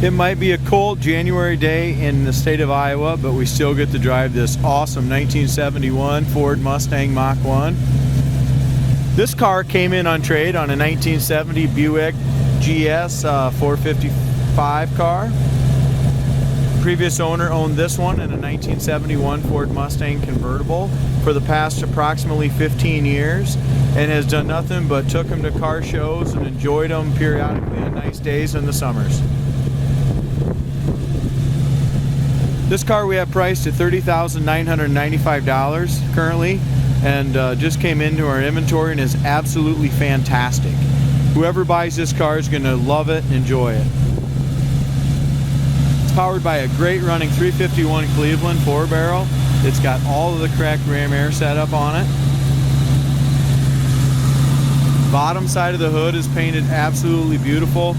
It might be a cold January day in the state of Iowa, but we still get to drive this awesome 1971 Ford Mustang Mach 1. This car came in on trade on a 1970 Buick GS 455 car. Previous owner owned this one in a 1971 Ford Mustang convertible for the past approximately 15 years and has done nothing but took them to car shows and enjoyed them periodically on nice days in the summers. This car we have priced at $30,995 currently, and just came into our inventory and is absolutely fantastic. Whoever buys this car is going to love it and enjoy it. It's powered by a great running 351 Cleveland 4-barrel. It's got all of the correct ram air setup on it. Bottom side of the hood is painted absolutely beautiful.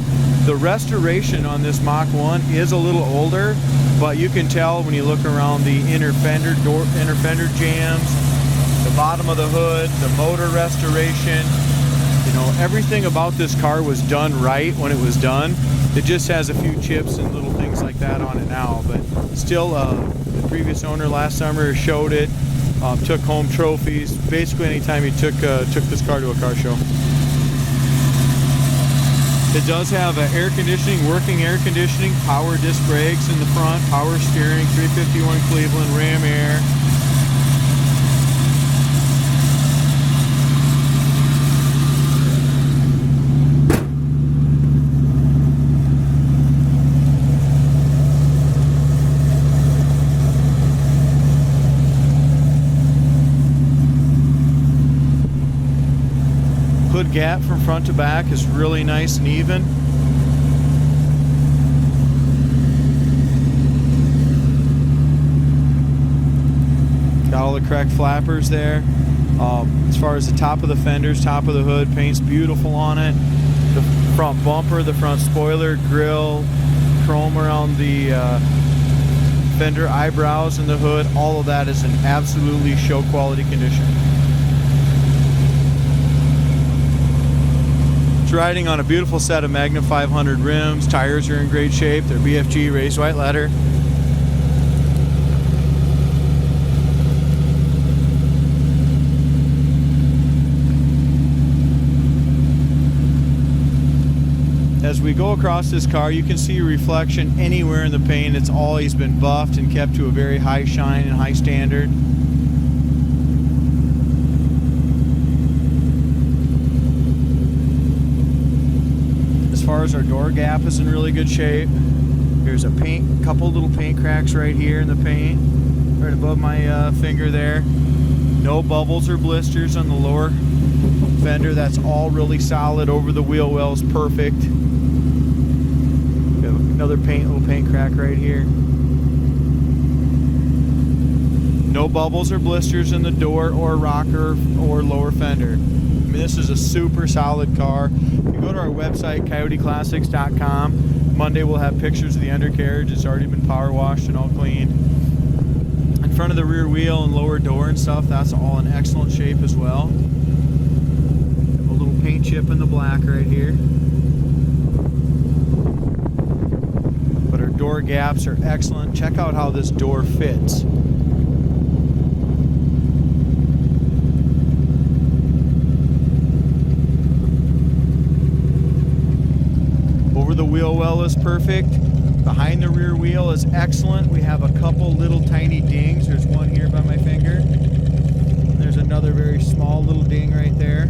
The restoration on this Mach 1 is a little older, but you can tell when you look around the inner fender jambs, the bottom of the hood, the motor restoration. You know, everything about this car was done right when it was done. It just has a few chips and little things like that on it now, but still the previous owner last summer showed it, took home trophies basically anytime he took this car to a car show. It does have air conditioning, working air conditioning, power disc brakes in the front, power steering, 351 Cleveland, ram air. Hood gap from front to back is really nice and even. Got all the correct flappers there. As far as the top of the fenders, top of the hood, paint's beautiful on it. The front bumper, the front spoiler, grille, chrome around the fender eyebrows and the hood, all of that is in absolutely show quality condition. It's riding on a beautiful set of Magna 500 rims. Tires are in great shape. They're BFG raised white leather. As we go across this car, you can see a reflection anywhere in the paint. It's always been buffed and kept to a very high shine and high standard. As far as our door gap is in really good shape. There's a couple little paint cracks right here in the paint, right above my finger there. No bubbles or blisters on the lower fender. That's all really solid. Over the wheel well is perfect. We have another little paint crack right here. No bubbles or blisters in the door or rocker or lower fender. I mean, this is a super solid car. You go to our website, coyoteclassics.com. Monday we'll have pictures of the undercarriage. It's already been power washed and all cleaned. In front of the rear wheel and lower door and stuff, that's all in excellent shape as well. A little paint chip in the black right here. But our door gaps are excellent. Check out how this door fits. Over the wheel well is perfect. Behind the rear wheel is excellent. We have a couple little tiny dings. There's one here by my finger. There's another very small little ding right there.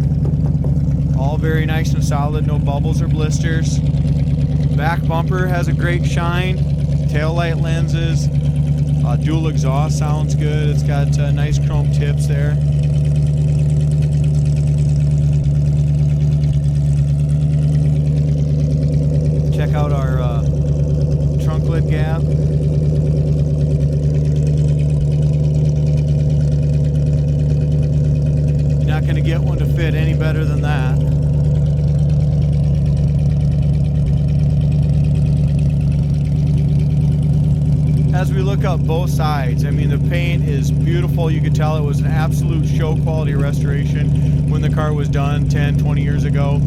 All very nice and solid, no bubbles or blisters. Back bumper has a great shine. Tail light lenses. Dual exhaust sounds good. It's got nice chrome tips there. Check out our trunk lid gap. You're not going to get one to fit any better than that. As we look up both sides, I mean, the paint is beautiful. You could tell it was an absolute show quality restoration when the car was done 10, 20 years ago.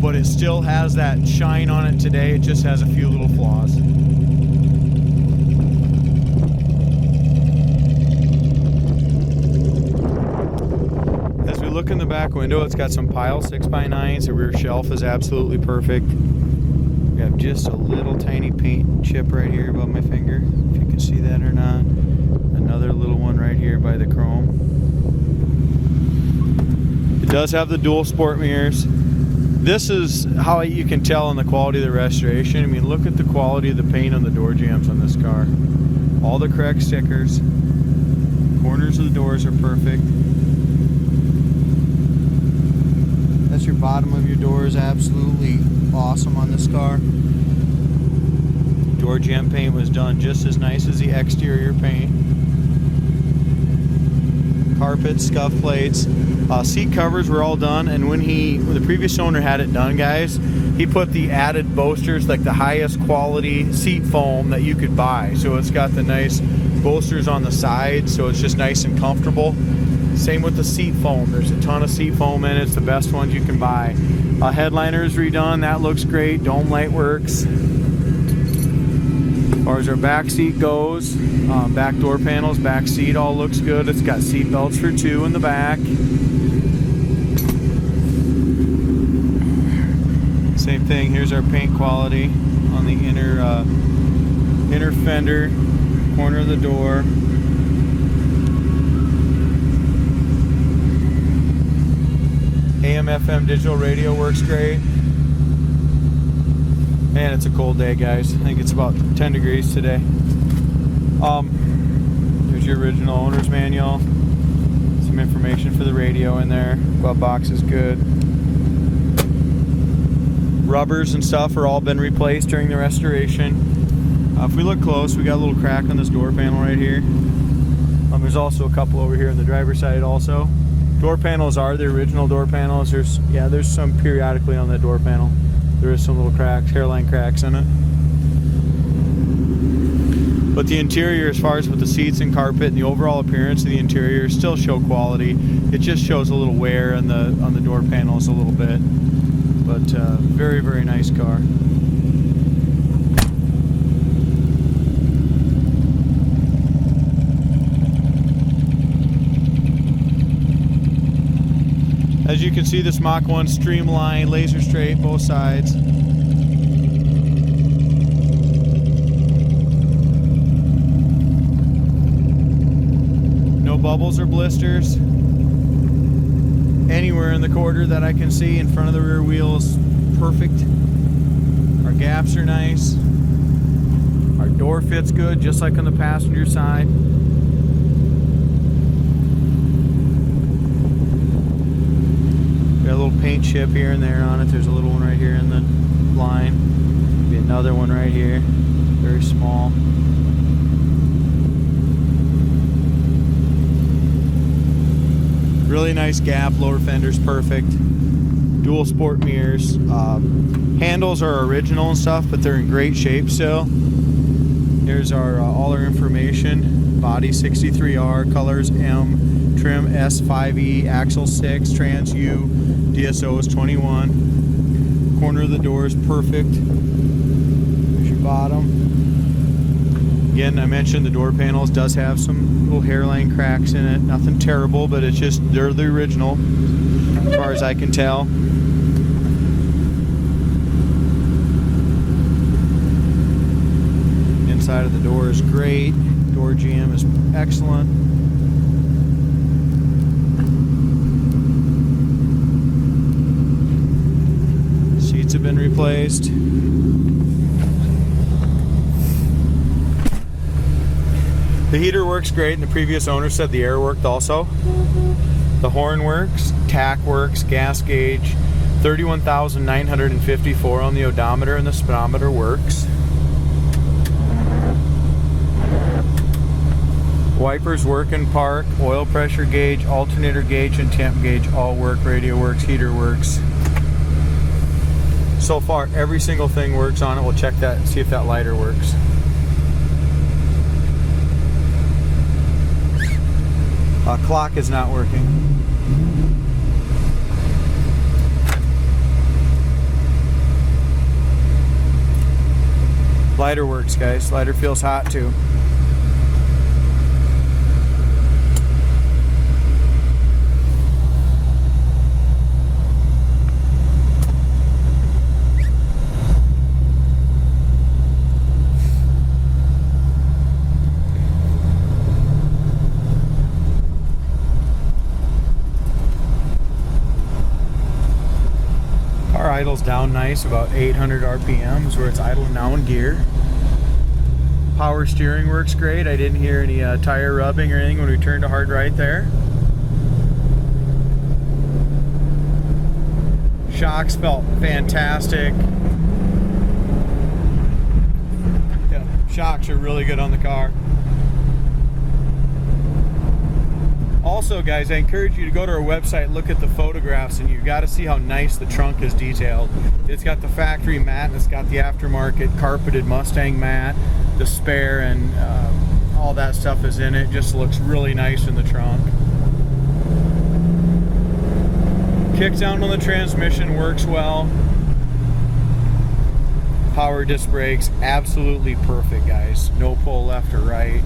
but it still has that shine on it today. It just has a few little flaws. As we look in the back window, it's got some pile 6x9s. The rear shelf is absolutely perfect. We have just a little tiny paint chip right here above my finger, if you can see that or not. Another little one right here by the chrome. It does have the dual sport mirrors. This is how you can tell on the quality of the restoration. I mean, look at the quality of the paint on the door jambs on this car. All the correct stickers. Corners of the doors are perfect. That's your bottom of your doors, absolutely awesome on this car. Door jamb paint was done just as nice as the exterior paint. Carpet, scuff plates, seat covers were all done, and when the previous owner had it done, guys, he put the added bolsters, like the highest quality seat foam that you could buy. So it's got the nice bolsters on the side, so it's just nice and comfortable. Same with the seat foam. There's a ton of seat foam in it. It's the best ones you can buy. Headliner is redone. That looks great. Dome light works. As far as our back seat goes, back door panels, back seat all looks good. It's got seat belts for 2 in the back. Same thing. Here's our paint quality on the inner fender, corner of the door. AM/FM digital radio works great. Man, it's a cold day, guys. I think it's about 10 degrees today. There's your original owner's manual. Some information for the radio in there. Glove box is good. Rubbers and stuff are all been replaced during the restoration. If we look close, we got a little crack on this door panel right here. There's also a couple over here on the driver's side also. Door panels are the original door panels. There's some periodically on that door panel. There is some little cracks, hairline cracks in it. But the interior, as far as with the seats and carpet and the overall appearance of the interior, still show quality. It just shows a little wear on the door panels a little bit. But very, very nice car. As you can see, this Mach 1 streamlined, laser straight, both sides. No bubbles or blisters. Anywhere in the quarter that I can see in front of the rear wheel is perfect. Our gaps are nice. Our door fits good, just like on the passenger side. Got a little paint chip here and there on it. There's a little one right here in the line. Maybe another one right here. Very small. Really nice gap. Lower fender's perfect. Dual sport mirrors. Handles are original and stuff, but they're in great shape still. Here's our all our information. Body 63R, colors M. Trim S5E, axle 6, trans U, DSO is 21. Corner of the door is perfect. There's your bottom. Again, I mentioned the door panels does have some little hairline cracks in it. Nothing terrible, but it's just, they're the original, as far as I can tell. Inside of the door is great. Door jamb is excellent. Have been replaced. The heater works great, and the previous owner said the air worked also. The horn works, tack works, gas gauge, 31,954 on the odometer, and the speedometer works. Wipers work in park, oil pressure gauge, alternator gauge, and temp gauge all work. Radio works, heater works. So far, every single thing works on it. We'll check that and see if that lighter works. Clock is not working. Lighter works, guys. Lighter feels hot too. Car idles down nice, about 800 RPMs where it's idling now in gear. Power steering works great. I didn't hear any tire rubbing or anything when we turned to hard right there. Shocks felt fantastic. Yeah, shocks are really good on the car. Also, guys, I encourage you to go to our website, look at the photographs, and you've got to see how nice the trunk is detailed. It's got the factory mat, and it's got the aftermarket carpeted Mustang mat, the spare, and all that stuff is in it. Just looks really nice in the trunk. Kickdown on the transmission works well. Power disc brakes, absolutely perfect, guys. No pull left or right.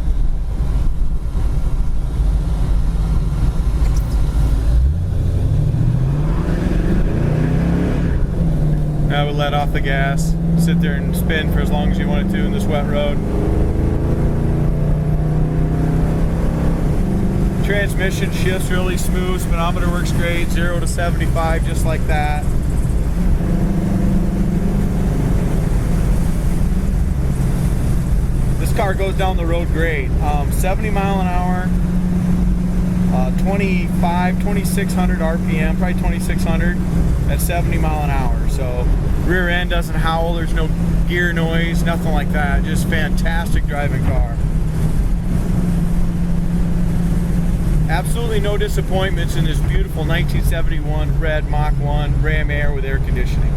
I would let off the gas, sit there and spin for as long as you wanted to in this wet road. Transmission shifts really smooth, speedometer works great, 0 to 75 just like that. This car goes down the road great. 70 mile an hour, 2600 RPM, probably 2600 at 70 mile an hour. So rear end doesn't howl, there's no gear noise, nothing like that. Just fantastic driving car. Absolutely no disappointments in this beautiful 1971 red Mach 1 Ram Air with air conditioning.